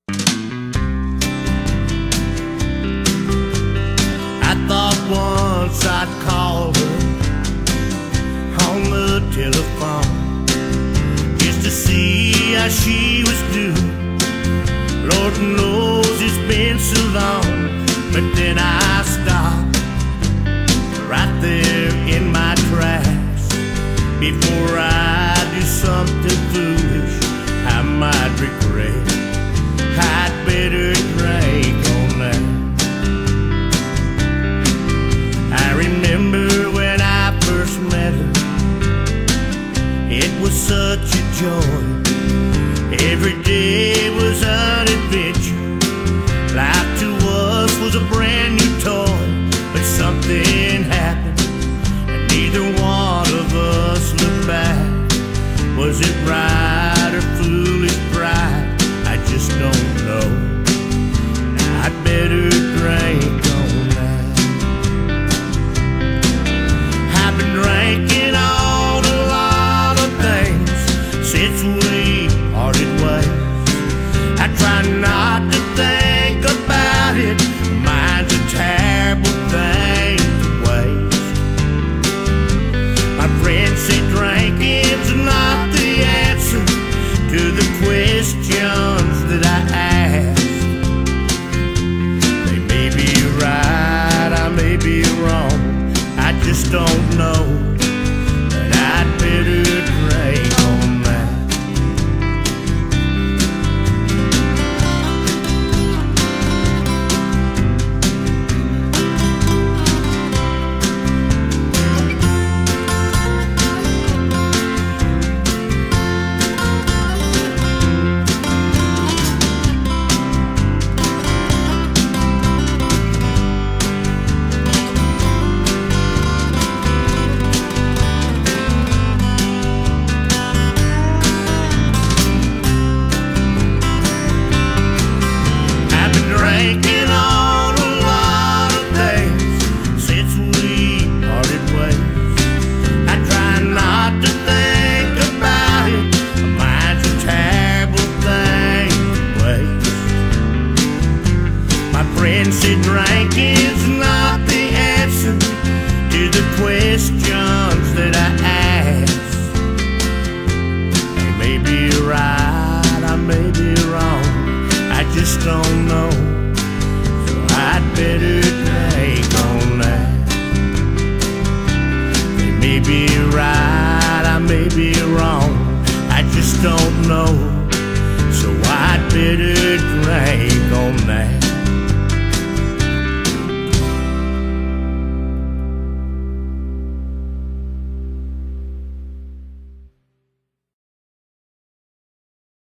I thought once I'd call her on the telephone just to see how she was doing. Lord knows it's been so long, but then I stopped right there in my tracks. Before I do something foolish I might regret, I'd better drink on that. I remember when I first met her, it was such a joy. Every day was an adventure. Life to us was a brand new toy. But something happened and neither one of us looked back. Was it right or foolish pride? I just don't know. I'd better drink on that. I've been drinking on a lot of things since we parted ways. I try not to think about it. Mine's a terrible thing to waste. My friends say drinking's not the answer to the questions that I ask. They may be right, I may be wrong, I just don't know. But I'd better drink on that. Drinking on a lot of things since we parted ways. I try not to think about it. Mine's a terrible thing to waste. My friends say drinking's not the answer to the questions that I ask. They may be right, I may be wrong, I just don't know. I'd better drink on that. They may be right, I may be wrong, I just don't know. So I'd better